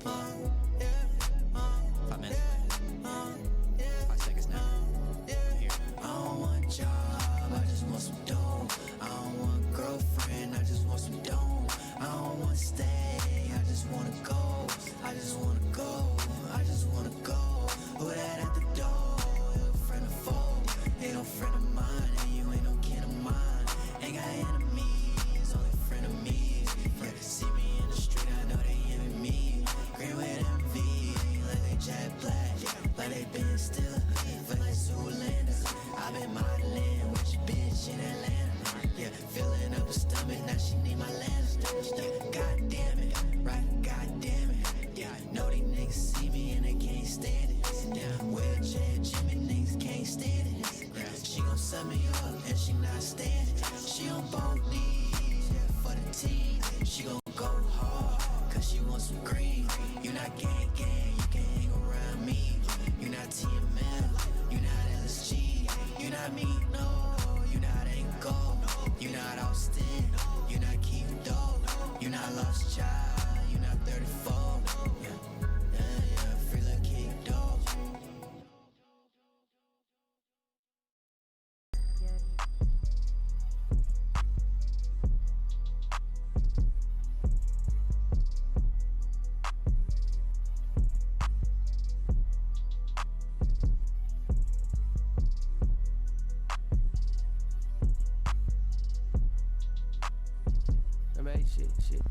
5 minutes away. 5 seconds now. Here. I don't want a job, I just want some dough. I don't want a girlfriend, I just want some dough. I don't want to stay, I just want to go. I just want to go, I just want to go. Who that at the door? A friend or foe? Ain't no friend of mine, and you ain't no kin of mine. Ain't got enemies, only friend of me. Yeah, see me in the street, I know they envy me. Green with envy, like they jet black, like they been still. Feel like Zoolander. I've been modeling with your bitch in Atlanta. Yeah, filling up her stomach, now she need my lens. Yeah, god damn it, right? God damn it. Yeah, know these niggas see me and they can't stand it. Yeah, wheelchair Jimmy niggas can't stand it. Yeah, she gon' set me up and she not standing. She on both knees, yeah, for the team. She gon' go hard, cause she wants some green. You not gang gang, you can't hang around me. You not TML, you not LSG. You not me, no, you not Ango. You not Austin, you not Keith Doe. You not Lost Child, you not 34. Yeah, yeah, yeah, free little Keith Doe. Shit.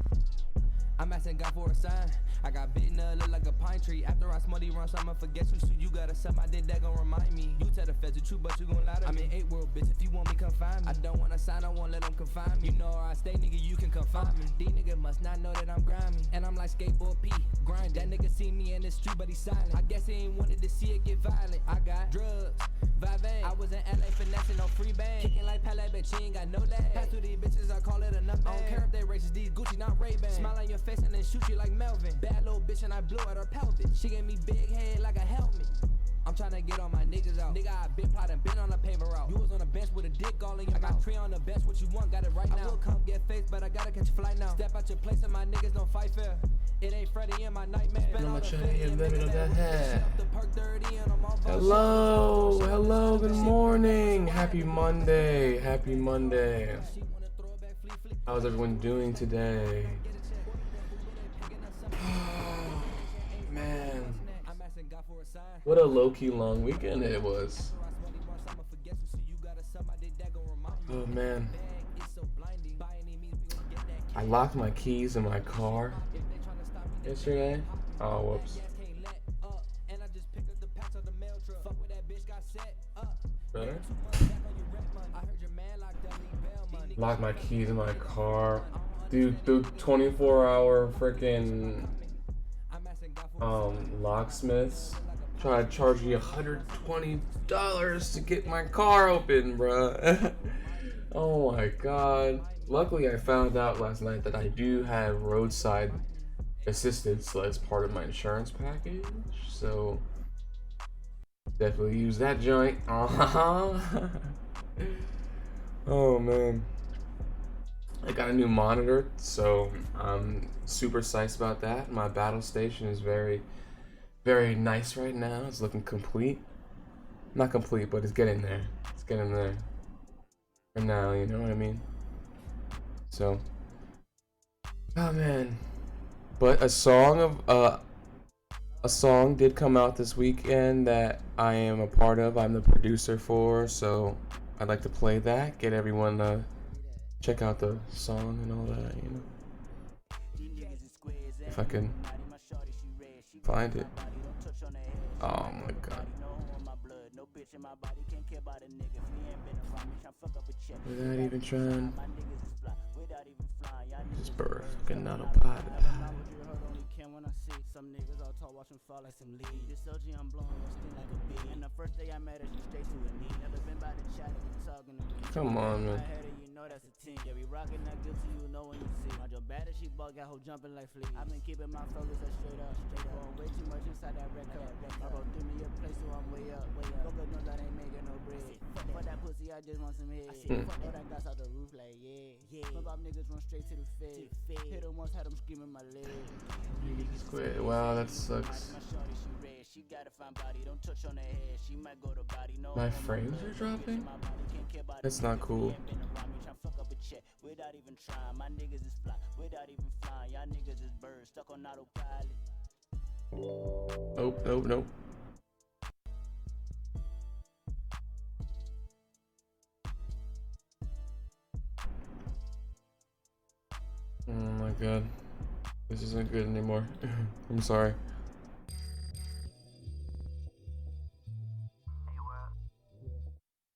I'm asking God for a sign. I got bitten up, look like a pine tree. After I smutty run, so I'ma forget you. So you gotta suck my dick, that gon' remind me. You tell the feds the truth, but you gon' lie to me. I'm in 8 world, bitch, if you want me, come find me. I don't wanna sign, I won't let them confine me. You know where I stay, nigga, you can come find me. These niggas must not know that I'm grimy. And I'm like skateboard P, grind. That nigga see me in the street, but he silent. I guess he ain't wanted to see it get violent. I got drugs, Vive. I was in LA finessing no free bang. Kicking like Pele, but she ain't got no leg. Pass through these bitches, I call it enough. I don't care if they racist, these Gucci, not Ray-Ban. Smile on your face and then shoot you like Melvin. Bad little bitch and I blew at her pelvis. She gave me big head like a helmet. I'm tryna get all my niggas out. Nigga, I been plotting, been on a paper route. You was on the bench with a dick all in your mouth. I got 3 on the bench, what you want, got it right now. I will come get faced, but I gotta catch a flight now. Step out your place and my niggas don't fight fair. It ain't Freddy in my nightmare. Hello, good morning. Happy Monday. How's everyone doing today? Oh, man. What a low-key long weekend it was. Oh, man. I locked my keys in my car yesterday. Oh, whoops. Better? Locked my keys in my car. Dude, the 24-hour freaking locksmiths try to charge me $120 to get my car open, bruh. Oh my god. Luckily, I found out last night that I do have roadside assistance as part of my insurance package, so definitely use that joint. Oh man. I got a new monitor, so I'm super psyched about that. My battle station is very, very nice right now. It's looking complete. Not complete, but it's getting there. It's getting there. For now, you know what I mean? So, oh man. But a song did come out this weekend that I am a part of. I'm the producer for, so I'd like to play that. Get everyone to check out the song and all that, you know. If I can find it. Oh my god. Without even trying. Just birth, fucking not a pot. When I see some niggas all talk, watch them fall like some leaves. This OG I'm blowing, sting like a bee. And the first day I met her, she straight to a knee. Never been by the chat and talking to me. Come on, man. You know that's a team. Yeah, we rockin' that guilty, you know when you see. My job bad as she bug, got hoe jumping like fleas. I've been keeping my focus that straight up. Going way too much inside that record. My bro threw me a place, so I'm way up. Fuck up, no, that ain't making no bread. For that pussy, I just want some head. Fuck all that gas out the roof, like yeah. Fuck up niggas run straight to the fed. Hit them once, had them screaming my leg. Wait, wow, that sucks. My frames are dropping? That's not cool. Nope, nope, nope. Oh my god. This isn't good anymore. I'm sorry.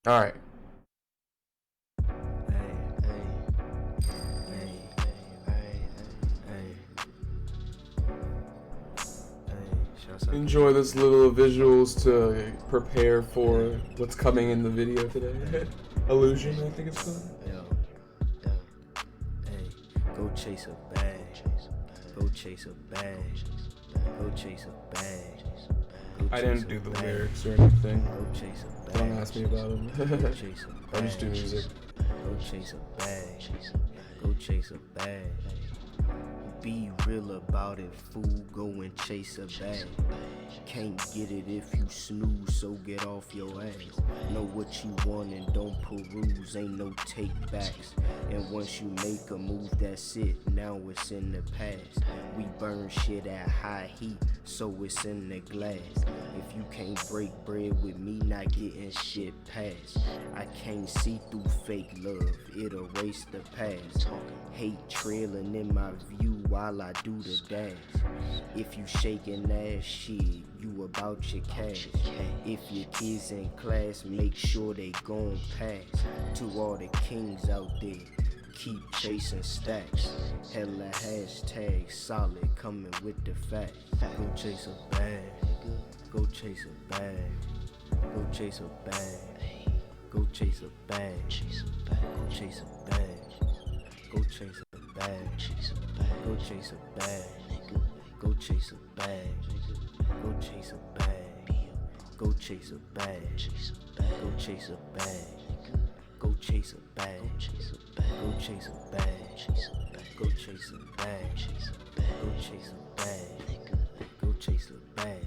Alright. Enjoy this little visuals to prepare for what's coming in the video today. Illusion, I think it's called. Go chase a bag. Go chase a bag. Go chase a bag. I didn't do the lyrics or anything. Go chase a bag. Don't ask me about them. Go chase a bag. I just do music. Go chase a bag. Go chase a bag. Be real about it, fool. Go and chase a bag. Can't get it if you snooze, so get off your ass. Know what you want and don't peruse, ain't no take backs. And once you make a move, that's it, now it's in the past. We burn shit at high heat, so it's in the glass. If you can't break bread with me, not getting shit past. I can't see through fake love, it erase the past. Hate trailing in my view while I do the dash. If you shaking ass shit, you about your cash. If your kids in class, make sure they gon' pass. To all the kings out there, keep chasing stacks. Hella hashtag solid, coming with the facts. Go chase a bag. Go chase a bag. Go chase a bag. Go chase a bag. Go chase a bag. Go chase a bag. Go chase a bag. Go chase a bag. Go chase a bag. Go chase a bag. Go chase a bag. Go chase a bag. Go chase a bag. Go chase a bag. Go chase a bag. Go chase a bag.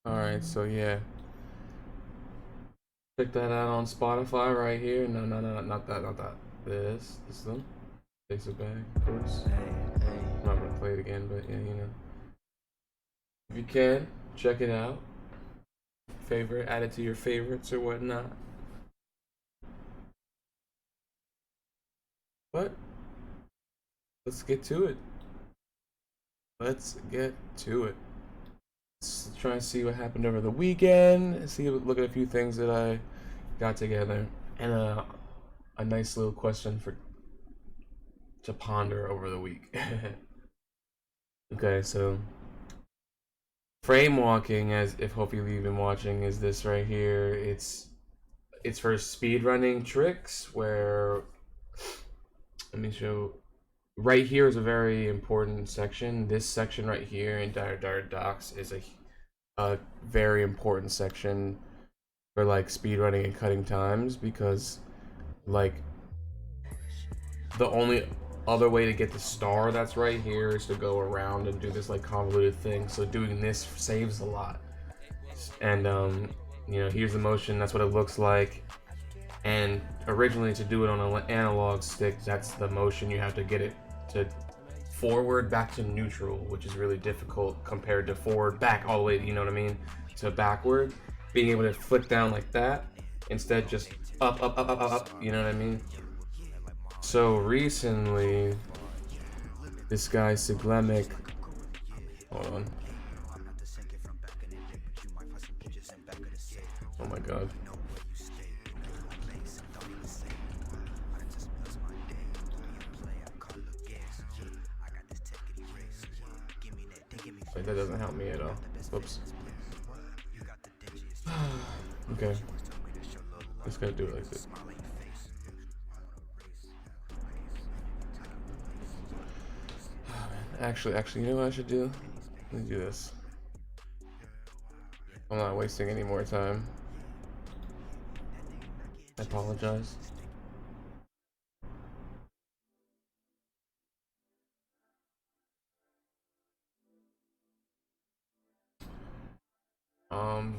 Alright, so yeah. Check that out on Spotify right here. No, not that. This one. Chase a bag, of course. I'm not gonna play it again, but yeah, you know. If you can, check it out. Favorite, add it to your favorites or whatnot. But let's get to it. Let's try and see what happened over the weekend. Look at a few things that I got together, and a nice little question to ponder over the week. Okay, so frame walking, as if hopefully you've been watching, is this right here. It's for speedrunning tricks where, let me show. Right here is a very important section. This section right here in Dire Docs is a very important section for like speedrunning and cutting times, because like the only other way to get the star that's right here is to go around and do this like convoluted thing. So doing this saves a lot. And you know, here's the motion, that's what it looks like. And originally, to do it on an analog stick, that's the motion. You have to get it to forward back to neutral, which is really difficult compared to forward back all the way, you know what I mean, to backward. Being able to flick down like that, instead just up, you know what I mean? So recently, this guy Siglemic, hold on. Oh my god. Wait, that doesn't help me at all. Whoops. Okay. Just gotta do it like this. Actually, you know what I should do? Let me do this. I'm not wasting any more time. I apologize.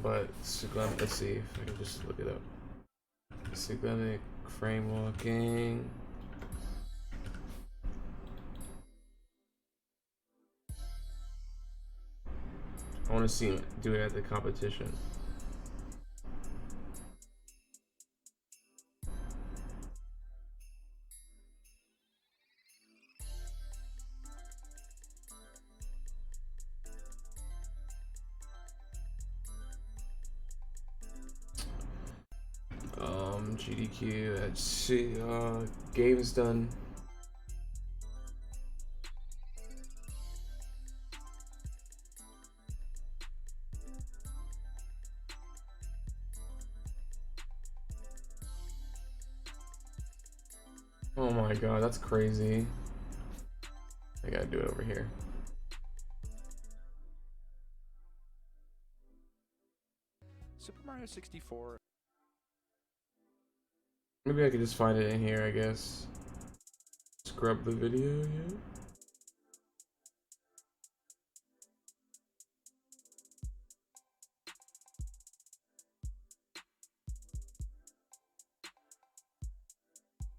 but let's see if I can just look it up. Cyclamic frame walking. I want to see him do it at the competition. GDQ, let's see, game's done. Oh my god, that's crazy. I gotta do it over here. Super Mario 64. Maybe I could just find it in here, I guess. Scrub the video, yeah?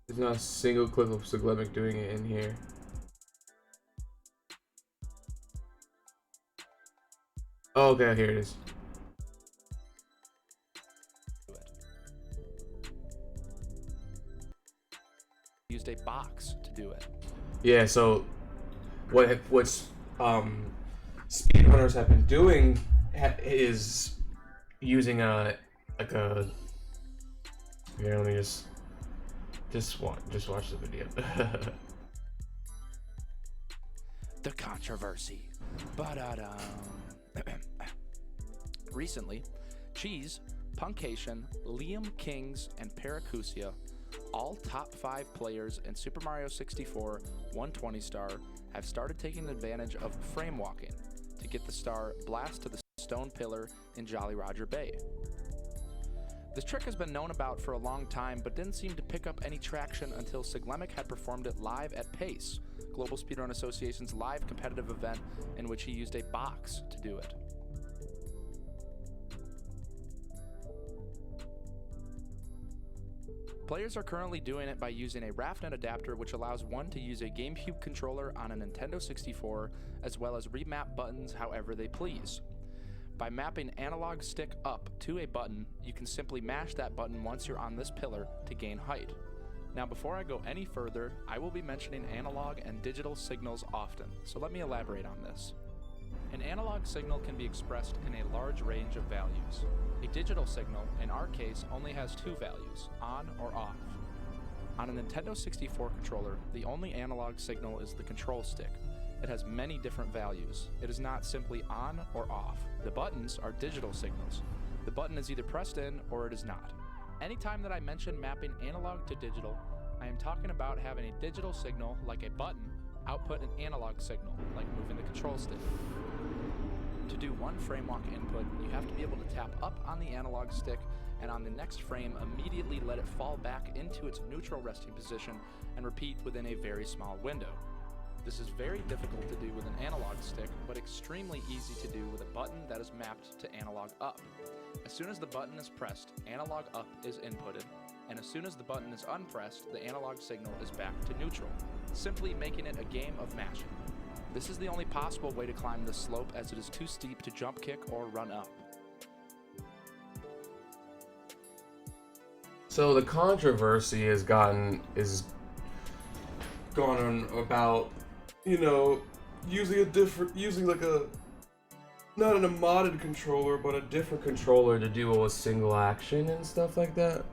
There's not a single clip of Cyclamic doing it in here. Oh, okay, here it is. Used a box to do it. Yeah, so what's speedrunners have been doing is using a here, let me just watch the video. The controversy. Recently, Cheese, Puncation, Liam Kings, and Paracusia, all top 5 players in Super Mario 64 120 star, have started taking advantage of frame walking to get the star blast to the stone pillar in Jolly Roger Bay. This trick has been known about for a long time, but didn't seem to pick up any traction until Cyclamic had performed it live at PACE, Global Speedrun Association's live competitive event, in which he used a box to do it. Players are currently doing it by using a RAFnet adapter, which allows one to use a GameCube controller on a Nintendo 64, as well as remap buttons however they please. By mapping analog stick up to a button, you can simply mash that button once you're on this pillar to gain height. Now, before I go any further, I will be mentioning analog and digital signals often, so let me elaborate on this. An analog signal can be expressed in a large range of values. A digital signal, in our case, only has 2 values, on or off. On a Nintendo 64 controller, the only analog signal is the control stick. It has many different values. It is not simply on or off. The buttons are digital signals. The button is either pressed in or it is not. Anytime that I mention mapping analog to digital, I am talking about having a digital signal, like a button, output an analog signal, like moving the control stick. To do one frame walk input, you have to be able to tap up on the analog stick, and on the next frame immediately let it fall back into its neutral resting position and repeat within a very small window. This is very difficult to do with an analog stick, but extremely easy to do with a button that is mapped to analog up. As soon as the button is pressed, analog up is inputted, and as soon as the button is unpressed, the analog signal is back to neutral, simply making it a game of mashing. This is the only possible way to climb this slope, as it is too steep to jump kick or run up. So the controversy is gone on about, you know, using like a, not a modded controller, but a different controller to do a single action and stuff like that.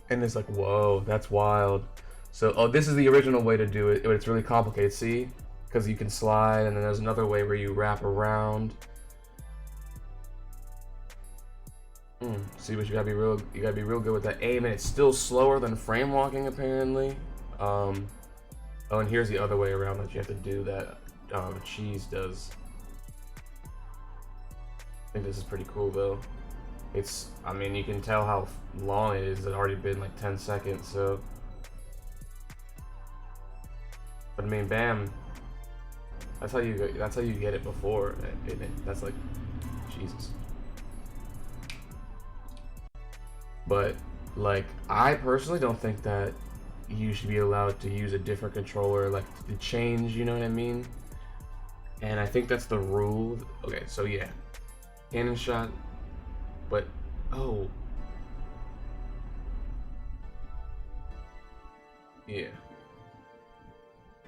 And it's like, whoa, that's wild. So, this is the original way to do it, but it's really complicated, see? Because you can slide, and then there's another way where you wrap around. See, but you gotta be real good with that aim, and it's still slower than frame walking apparently. Oh, and here's the other way around that you have to do that Cheese does. I think this is pretty cool though. I mean, you can tell how long it is. It's already been like 10 seconds, so. But I mean, bam. That's how you get it before. That's like, Jesus. But like, I personally don't think that you should be allowed to use a different controller, like to change, you know what I mean? And I think that's the rule. Okay, so yeah, cannon shot, but oh, yeah,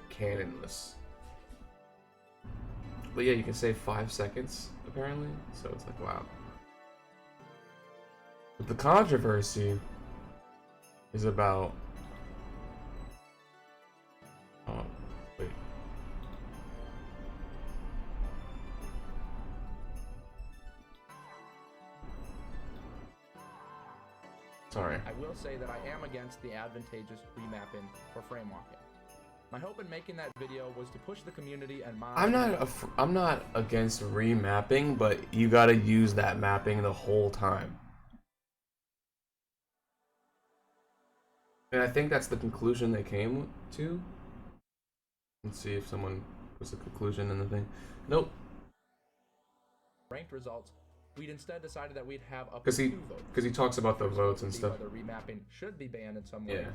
cannonless. But yeah, you can save 5 seconds apparently, so it's like, wow. But the controversy is about wait. Sorry. I will say that I am against the advantageous remapping for frame walking. My hope in making that video was to push the community and mod. I'm not against remapping, but you gotta use that mapping the whole time. And I think that's the conclusion they came to. Let's see if someone puts a conclusion in the thing. Nope. Ranked results. We'd instead decided that we'd have up to to 2 votes. Because he talks about the votes and stuff. Whether remapping should be banned in some way. Yeah.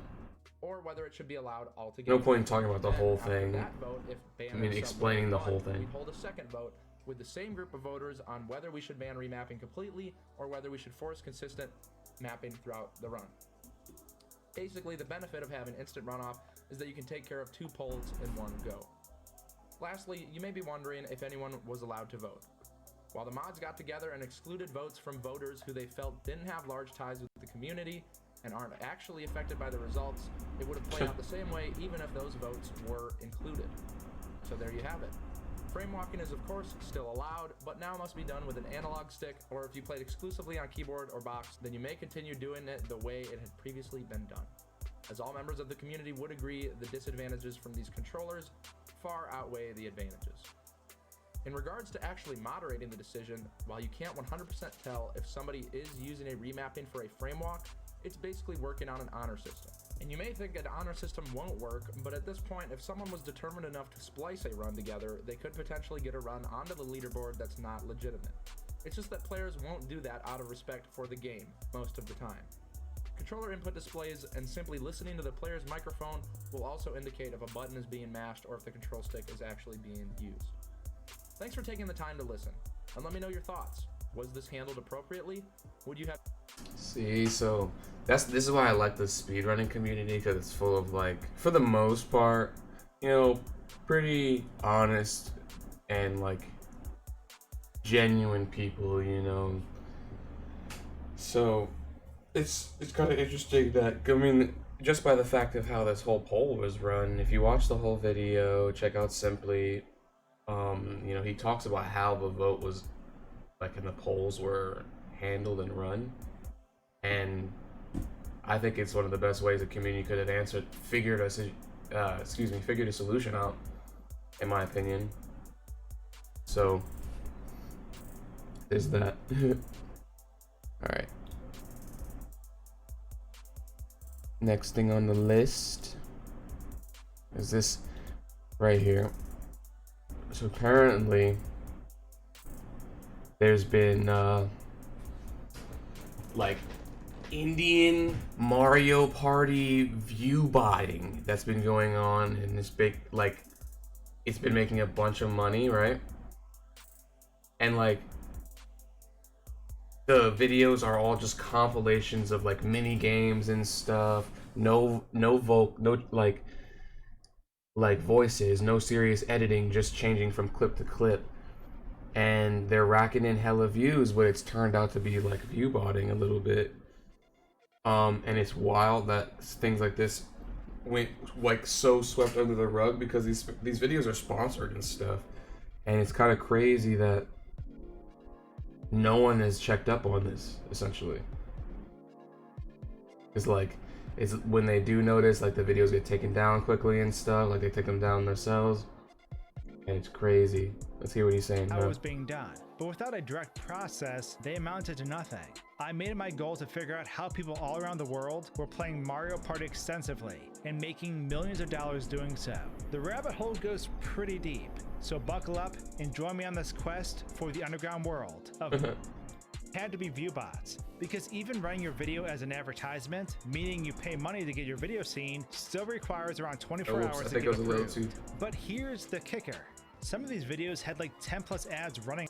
Or whether it should be allowed altogether. No point in talking about the whole After thing. that vote, if banned I mean, in some explaining way the won, whole thing. We'd hold a second vote with the same group of voters on whether we should ban remapping completely or whether we should force consistent mapping throughout the run. Basically, the benefit of having instant runoff is that you can take care of 2 polls in one go. Lastly, you may be wondering if anyone was allowed to vote. While the mods got together and excluded votes from voters who they felt didn't have large ties with the community and aren't actually affected by the results, it would have played out the same way even if those votes were included. So there you have it. Frame walking is of course still allowed, but now must be done with an analog stick, or if you played exclusively on keyboard or box, then you may continue doing it the way it had previously been done. As all members of the community would agree, the disadvantages from these controllers far outweigh the advantages. In regards to actually moderating the decision, while you can't 100% tell if somebody is using a remapping for a frame walk, it's basically working on an honor system. And you may think an honor system won't work, but at this point, if someone was determined enough to splice a run together, they could potentially get a run onto the leaderboard that's not legitimate. It's just that players won't do that out of respect for the game, most of the time. Controller input displays and simply listening to the player's microphone will also indicate if a button is being mashed or if the control stick is actually being used. Thanks for taking the time to listen, and let me know your thoughts. Was this handled appropriately? Would you have... See, so this is why I like the speedrunning community, because it's full of, like, for the most part, you know, pretty honest and, like, genuine people, you know. So it's kind of interesting that, I mean, just by the fact of how this whole poll was run, if you watch the whole video, check out Simply, you know, he talks about how the vote was, like, and the polls were handled and run. And I think it's one of the best ways the community could have figured a solution out, in my opinion. So there's that. All right. Next thing on the list is this right here. So apparently there's been like Indian Mario Party view botting that's been going on in this big, like, it's been making a bunch of money, right? And like the videos are all just compilations of like mini games and stuff, no voices, no serious editing, just changing from clip to clip. And they're racking in hella views, but it's turned out to be like view botting a little bit. And it's wild that things like this went like so swept under the rug, because these videos are sponsored and stuff. And it's kind of crazy that no one has checked up on this, essentially. It's like, it's when they do notice, like, the videos get taken down quickly and stuff, like they take them down themselves. And it's crazy. Let's hear what he's saying. How it was being done. But without a direct process, they amounted to nothing. I made it my goal to figure out how people all around the world were playing Mario Party extensively and making millions of dollars doing so. The rabbit hole goes pretty deep, so buckle up and join me on this quest for the underground world of had to be view bots, because even running your video as an advertisement, meaning you pay money to get your video seen, still requires around 24 hours to get approved. But here's the kicker. Some of these videos had like 10 plus ads running.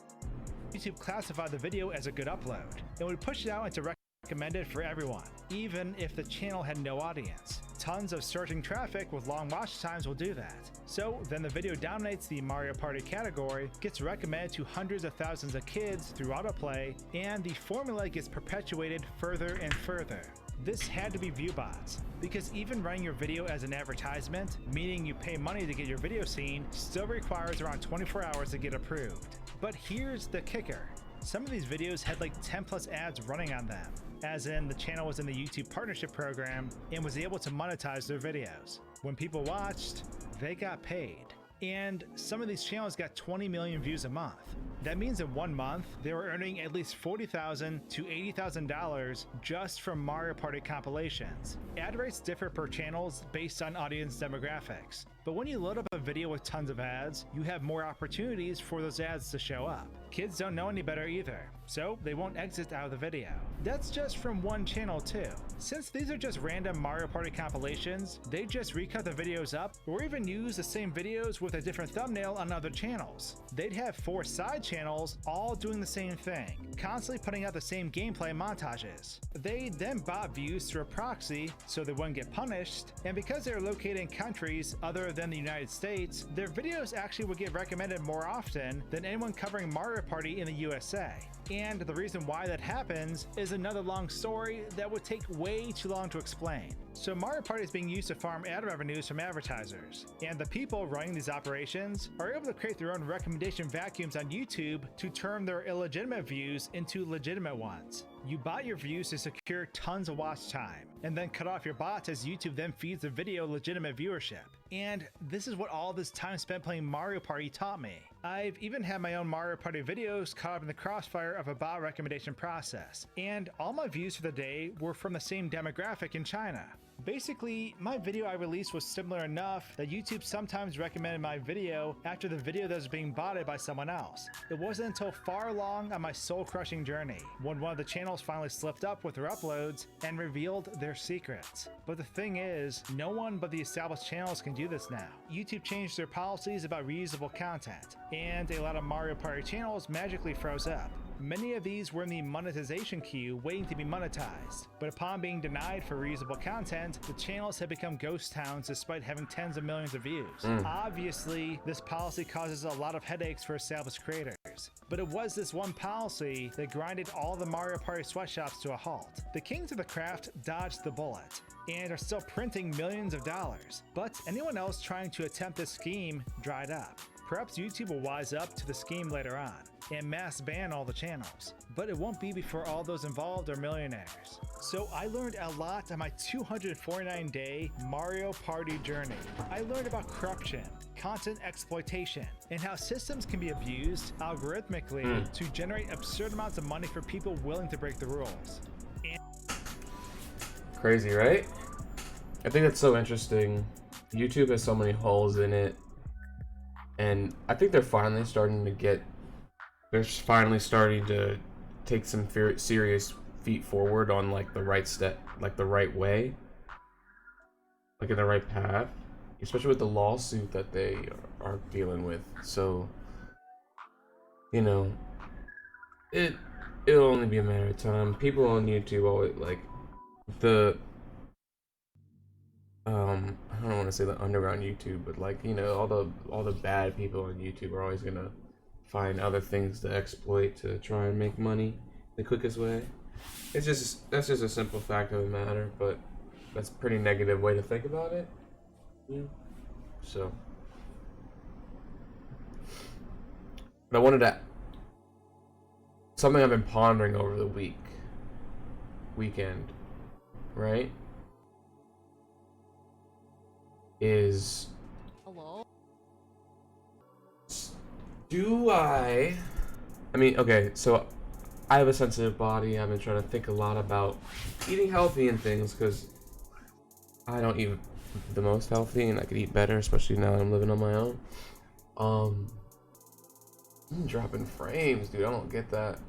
YouTube classified the video as a good upload and would push it out into recommended for everyone, even if the channel had no audience. Tons of searching traffic with long watch times will do that. So then the video dominates the Mario Party category, gets recommended to hundreds of thousands of kids through autoplay, and the formula gets perpetuated further and further. This had to be view bots, because even running your video as an advertisement, meaning you pay money to get your video seen, still requires around 24 hours to get approved. But here's the kicker. Some of these videos had like 10 plus ads running on them, as in the channel was in the YouTube partnership program and was able to monetize their videos. When people watched, they got paid. And some of these channels got 20 million views a month. That means in 1 month, they were earning at least $40,000 to $80,000 just from Mario Party compilations. Ad rates differ per channels based on audience demographics. But when you load up a video with tons of ads, you have more opportunities for those ads to show up. Kids don't know any better either, so they won't exit out of the video. That's just from one channel too. Since these are just random Mario Party compilations, they just recut the videos up or even use the same videos with a different thumbnail on other channels. They'd have 4 side channels all doing the same thing, constantly putting out the same gameplay montages. They then bought views through a proxy so they wouldn't get punished, and because they were located in countries other than the United States, their videos actually would get recommended more often than anyone covering Mario Party in the USA. And the reason why that happens is another long story that would take way too long to explain. So Mario Party is being used to farm ad revenues from advertisers, and the people running these operations are able to create their own recommendation vacuums on YouTube to turn their illegitimate views into legitimate ones. You bought your views to secure tons of watch time, and then cut off your bots as YouTube then feeds the video legitimate viewership. And this is what all this time spent playing Mario Party taught me. I've even had my own Mario Party videos caught up in the crossfire of a bot recommendation process, and all my views for the day were from the same demographic in China. Basically, my video I released was similar enough that YouTube sometimes recommended my video after the video that was being botted by someone else. It wasn't until far along on my soul-crushing journey when one of the channels finally slipped up with their uploads and revealed their secrets. But the thing is, no one but the established channels can do this now. YouTube changed their policies about reusable content, and a lot of Mario Party channels magically froze up. Many of these were in the monetization queue waiting to be monetized, but upon being denied for reusable content, the channels had become ghost towns despite having tens of millions of views. Obviously, this policy causes a lot of headaches for established creators, but it was this one policy that grinded all the Mario Party sweatshops to a halt. The kings of the craft dodged the bullet and are still printing millions of dollars, but anyone else trying to attempt this scheme dried up. Perhaps YouTube will wise up to the scheme later on and mass ban all the channels, but it won't be before all those involved are millionaires. So I learned a lot on my 249-day Mario Party journey. I learned about corruption, content exploitation, and how systems can be abused algorithmically to generate absurd amounts of money for people willing to break the rules. Crazy, right? I think that's so interesting. YouTube has so many holes in it, and I think they're finally starting to take some serious feet forward on like the right step, like the right way, like in the right path, especially with the lawsuit that they are dealing with. So, you know, it'll only be a matter of time. People on YouTube always like the I don't want to say the underground YouTube, but like, you know, all the bad people on YouTube are always gonna find other things to exploit to try and make money the quickest way. That's just a simple fact of the matter, but that's a pretty negative way to think about it. Yeah. So, but I wanted to something I've been pondering over the weekend, right? Is do I mean, okay, so I have a sensitive body. I've been trying to think a lot about eating healthy and things because I don't eat the most healthy and I could eat better, especially now that I'm living on my own. I'm dropping frames, dude. I don't get that.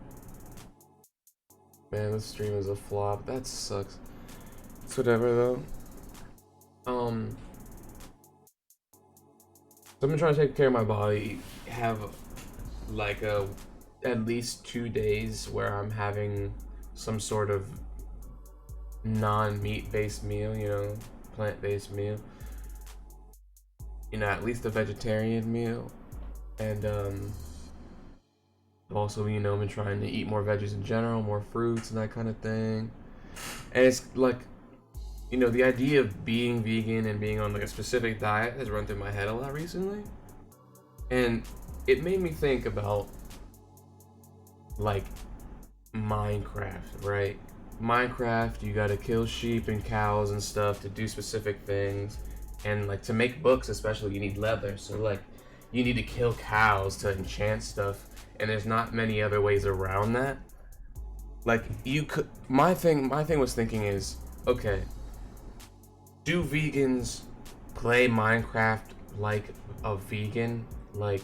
Man, this stream is a flop. That sucks. It's whatever though. So I'm trying to take care of my body. Have like at least 2 days where I'm having some sort of non-meat based meal, you know, plant-based meal. You know, at least a vegetarian meal. And also, you know, been trying to eat more veggies in general, more fruits and that kind of thing. And it's like, you know, the idea of being vegan and being on like a specific diet has run through my head a lot recently. And it made me think about like Minecraft, right? Minecraft, you gotta kill sheep and cows and stuff to do specific things. And like to make books especially, you need leather. So like you need to kill cows to enchant stuff. And there's not many other ways around that. Like you could, my thing was thinking is, okay, do vegans play Minecraft like a vegan? Like,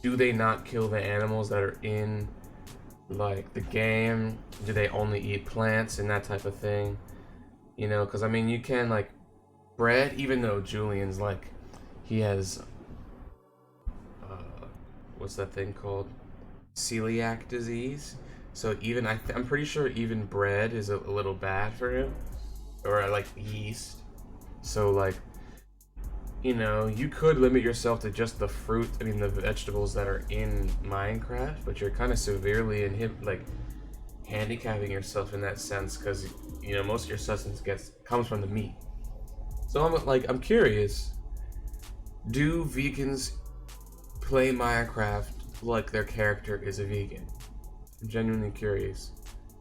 do they not kill the animals that are in like the game? Do they only eat plants and that type of thing? You know, because I mean, you can like bread, even though Julian's like, he has what's that thing called? Celiac disease. So even I'm pretty sure even bread is a little bad for him, or like yeast. So like, you know, you could limit yourself to just the fruit, the vegetables that are in Minecraft, but you're kind of severely handicapping yourself in that sense, because you know most of your sustenance comes from the meat. So I'm curious, do vegans play Minecraft like their character is a vegan? I'm genuinely curious.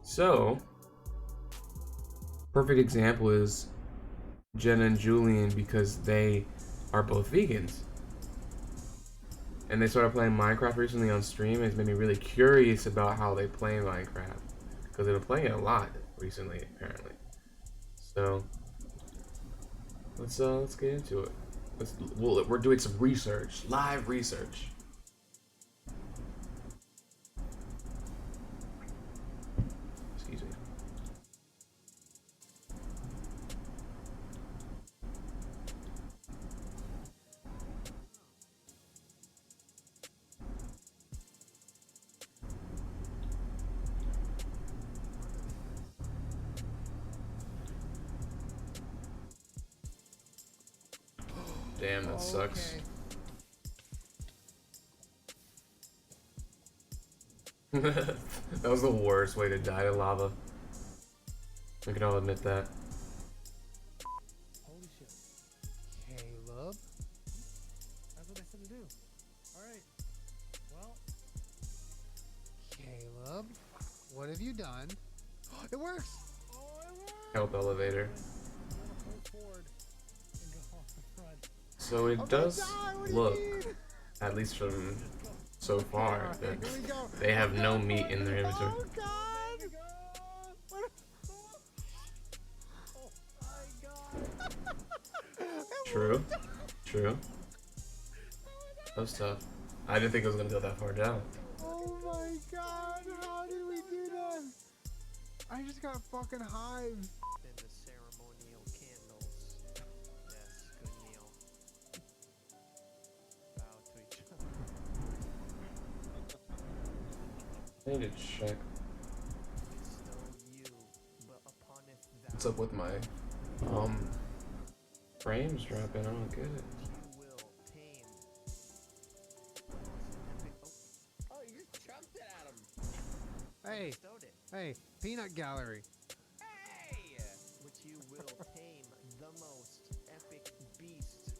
So, perfect example is Jenna and Julian, because they are both vegans. And they started playing Minecraft recently on stream, and it's made me really curious about how they play Minecraft. Because they've been playing it a lot recently, apparently. So, let's get into it. We're doing some research, live research. Excuse me. Damn, that sucks. That was the worst way to die to lava. We can all admit that. Holy shit. Caleb? That's what I said to do. Alright. Well. Caleb, what have you done? It works! Oh, it works! Help elevator. I'm gonna pull forward and go off the front. So it does look, at least from so far, that they have no meat in their inventory. Oh god! Oh my god! True. True. That was tough. I didn't think it was gonna go that far down. Oh my god! How did we do that? I just got fucking hives. And the ceremonial candles. Yes, good meal. Bow to each other. I need to check Bestow you, but upon it thou what's up with my frames dropping. I don't get it. you will tame. Oh, you just chucked it at him. Hey, Bestowed it. hey, peanut gallery. Hey! Which you will tame the most epic beast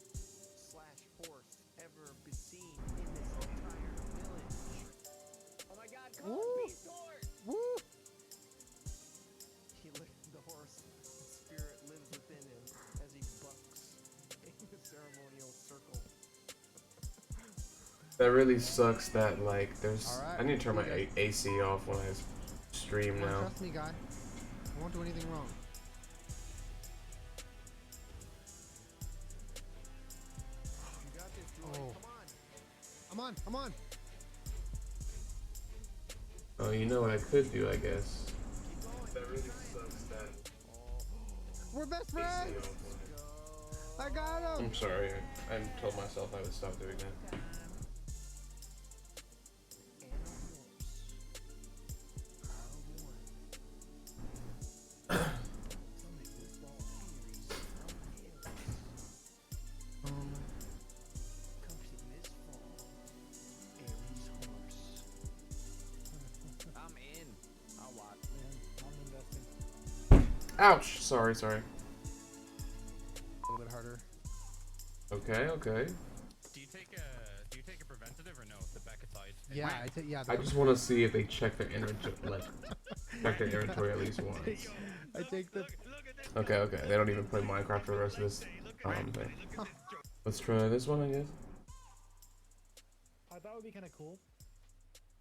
/ horse ever be seen in this entire village. Oh my god, come Woo! on, beast horse! Woo! He licked the horse. Spirit lives within him as he bucks in the ceremonial circle. That really sucks that like there's. Alright, I need to turn my okay. AC off when I stream Come on, now. trust me, guy. I won't do anything wrong. You got this, Julian. Oh. Come on. I'm on, I'm on. Oh, you know what I could do, I guess. really sucks that We're best ACO friends. I got him. I'm sorry. I told myself I would stop doing that. I'm in. I'll watch. I'm investing. Ouch! Sorry. A little bit harder. Okay. Do you take a preventative or no? The Becketide. Yeah, I just want to see if they check their inventory, check their inventory at least once. I take the. Okay. They don't even play Minecraft for the rest of this thing. Let's try this one, I guess. I thought it would be kind of cool.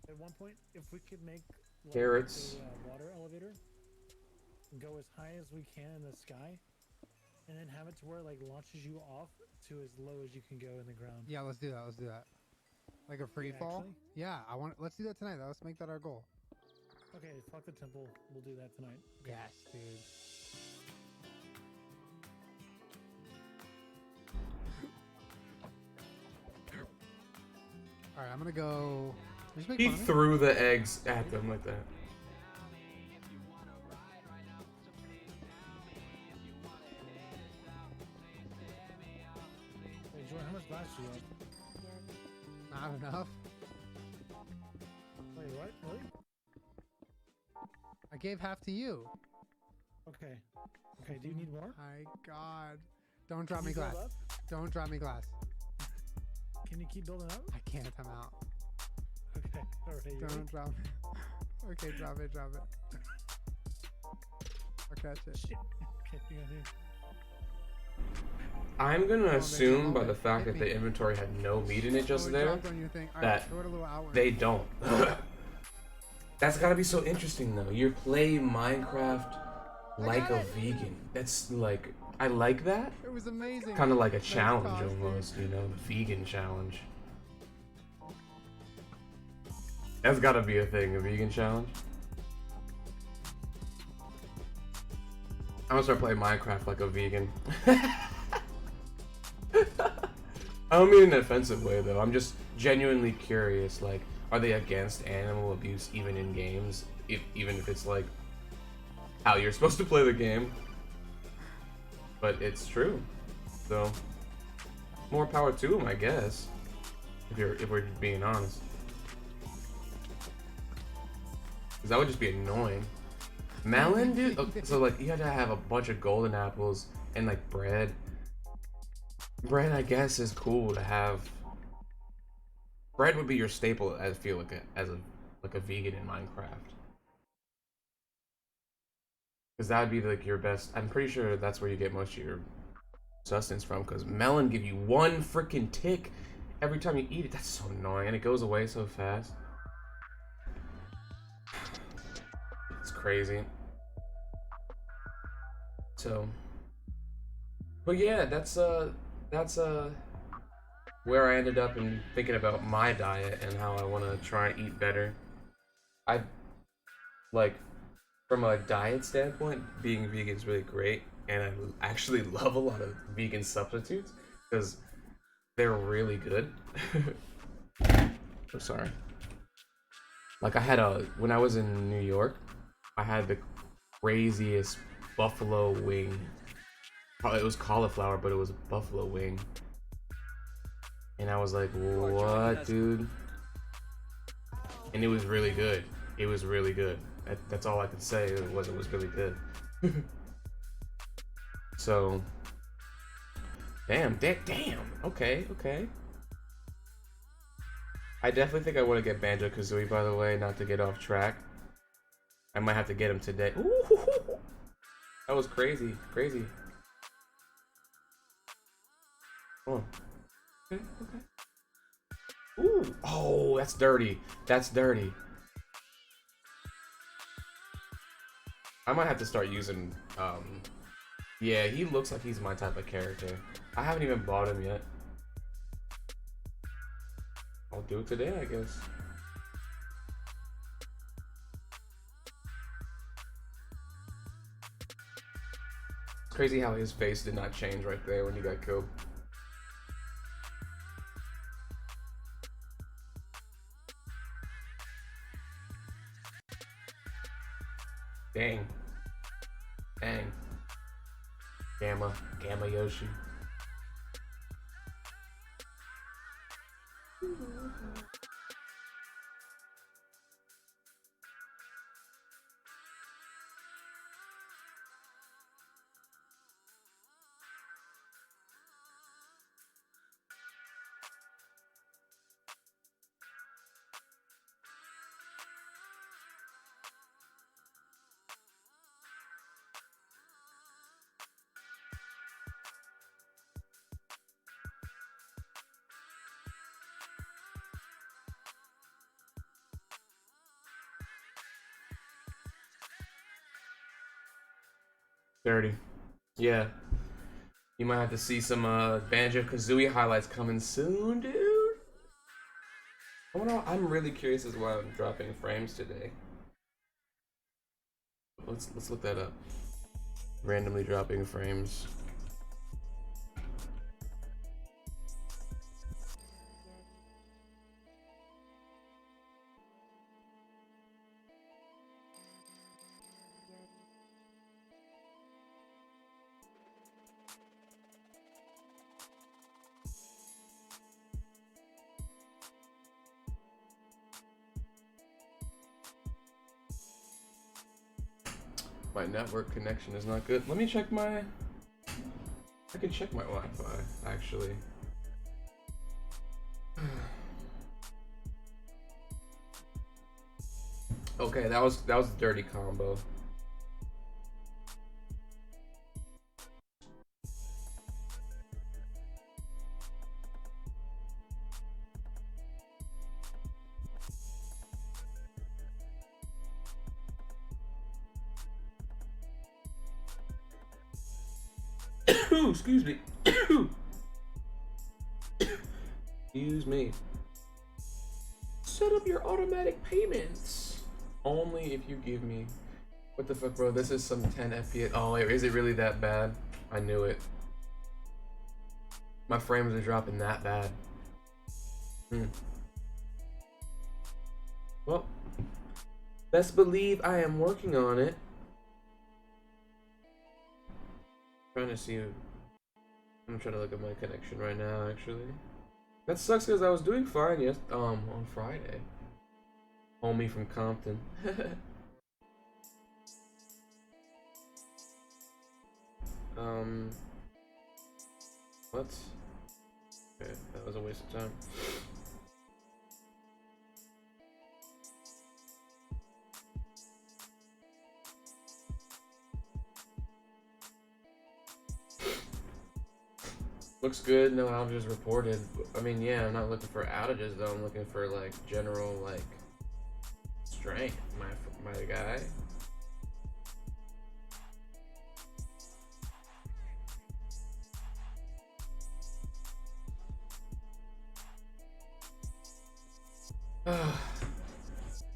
At one point, if we could make like, Carrots. a water elevator go as high as we can in the sky, and then have it to where it like launches you off to as low as you can go in the ground. Yeah, let's do that. Like a free fall. Actually? Yeah, let's do that tonight. Let's make that our goal. Okay, fuck the temple. We'll do that tonight. Yes, dude. All right, I'm gonna go. Just make He fun of me. threw the eggs at them like that. Hey, Jordan, how much glass do you have? Not enough. Wait, what? Really? I gave half to you. Okay. Okay, do you need more? My God. Don't drop Can me you build glass. up? Don't drop me glass. Can you keep building up? I can't. I'm out. Okay. All right. you ready? Don't drop me. Okay, drop it. I'll catch it. Shit. Okay, you gotta do. I'm gonna make assume some by the moment. fact Hit that me. the inventory had no meat in it just Oh, it there, dropped on your thing. All that right, throw it a little outward. they don't. That's gotta be so interesting though. You're playing Minecraft like got a it. vegan. That's like, I like that. It was amazing. Kind of like a Nice challenge toss, dude. almost, you know, vegan challenge. That's gotta be a thing, a vegan challenge. I'm gonna start playing Minecraft like a vegan. I don't mean in an offensive way though. I'm just genuinely curious. Like, are they against animal abuse even in games? Even if it's like how you're supposed to play the game. But it's true. So more power to them, I guess. If we're being honest. Cause that would just be annoying. Melon, dude. Okay, so like you had to have a bunch of golden apples and like bread. Bread, I guess, is cool to have. Bread would be your staple. I feel like a vegan in Minecraft. Cause that would be like your best. I'm pretty sure that's where you get most of your sustenance from. Cause melon give you one freaking tick every time you eat it. That's so annoying, and it goes away so fast. It's crazy. So, but yeah, that's where I ended up in thinking about my diet and how I want to try and eat better. I like, from a diet standpoint, being vegan is really great, and I actually love a lot of vegan substitutes because they're really good. I'm sorry. Like when I was in New York, I had the craziest buffalo wing. It was cauliflower, but it was a buffalo wing. And I was like, what, dude? And it was really good. It was really good. That's all I could say. It was really good. So, damn. Okay. I definitely think I want to get Banjo-Kazooie, by the way, not to get off track. I might have to get him today. Ooh, that was crazy. Oh. Okay. Ooh. Oh, that's dirty. I might have to start using, yeah, he looks like he's my type of character. I haven't even bought him yet. I'll do it today, I guess. crazy how his face did not change right there when he got killed. Dang. Dang. Gamma Yoshi. Dirty. Yeah. You might have to see some Banjo-Kazooie highlights coming soon, dude. I'm really curious as to why I'm dropping frames today. Let's look that up. Randomly dropping frames. My network connection is not good. Let me check my... I can check my Wi-Fi, actually. Okay, that was a dirty combo. Excuse me. Excuse me. Set up your automatic payments. Only if you give me... What the fuck, bro? This is some 10 FPS. Oh, wait, is it really that bad? I knew it. My frames are dropping that bad. Well, best believe I am working on it. Trying to see. I'm trying to look at my connection right now, actually. That sucks because I was doing fine on Friday. Homie from Compton. What? Okay, that was a waste of time. Looks good, no outages reported. I mean, yeah, I'm not looking for outages though. I'm looking for like general like strength, my guy.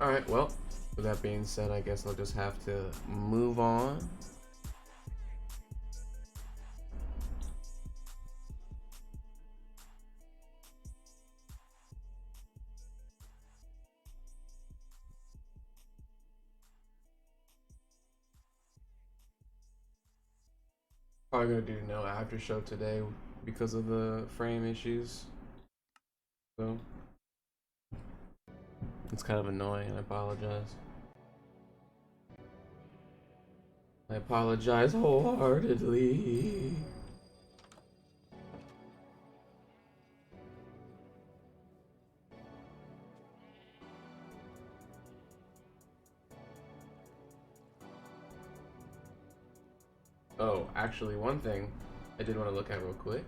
Alright, well, with that being said, I guess I'll just have to move on. Probably gonna do no after show today because of the frame issues. So it's kind of annoying, and I apologize. I apologize wholeheartedly. Oh, actually, one thing I did want to look at real quick.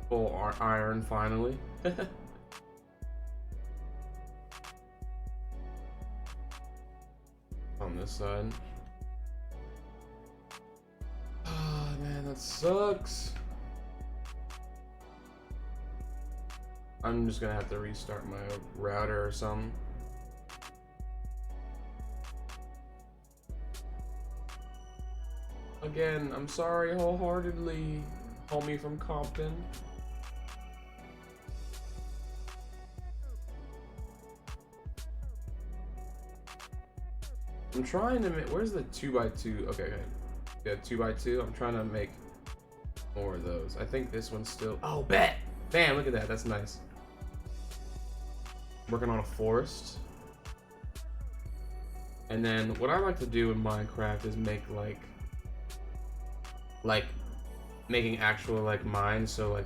Full iron, finally. On this side. Oh, man, that sucks. I'm just gonna have to restart my router or something. Again, I'm sorry wholeheartedly, homie from Compton. I'm trying to make, where's the 2x2? Okay, okay. Yeah, 2x2. I'm trying to make more of those. I think this one's still, oh, bet! Bam, look at that, that's nice. Working on a forest. And then what I like to do in Minecraft is make like making actual like mines, so like,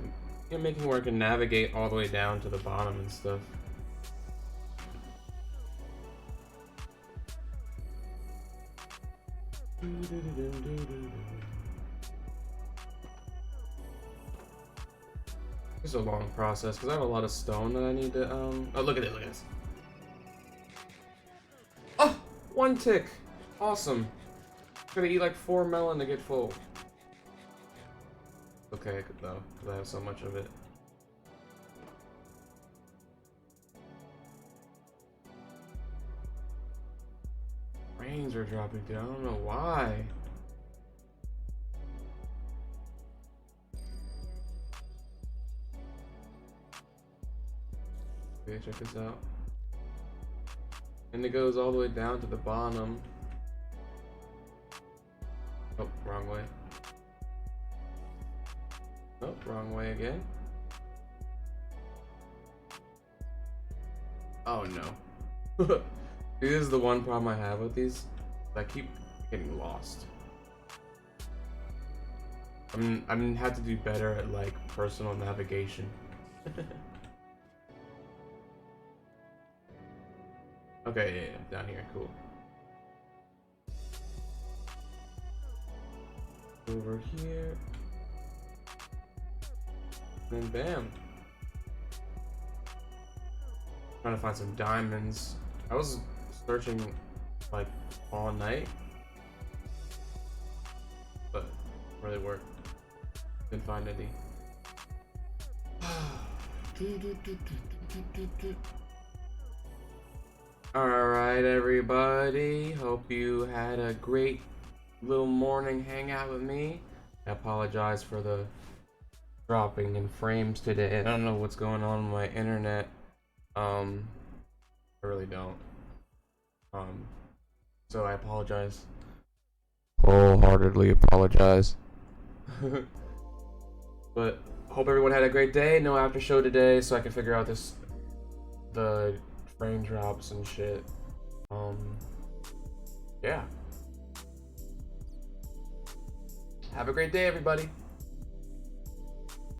you know, making where I can navigate all the way down to the bottom and stuff. It's a long process because I have a lot of stone that I need to oh, look at it, look at this. Oh, 1 tick. Awesome. Gotta eat like 4 melon to get full. Okay, good though, because I have so much of it. Rains are dropping down. I don't know why. Okay, check this out. And it goes all the way down to the bottom. Oh, wrong way. Oh, wrong way again. Oh no. This is the one problem I have with these. I keep getting lost. I'm have to do better at like personal navigation. Okay, yeah, yeah, down here, cool. Over here. And bam. Trying to find some diamonds. I was searching like all night, but really worked. Didn't find any. Alright, everybody. Hope you had a great little morning hangout with me. I apologize for the dropping in frames today. I don't know what's going on with my internet. I really don't. So I apologize. Wholeheartedly apologize. But hope everyone had a great day. No after show today, so I can figure out the frame drops and shit. Yeah. Have a great day, everybody.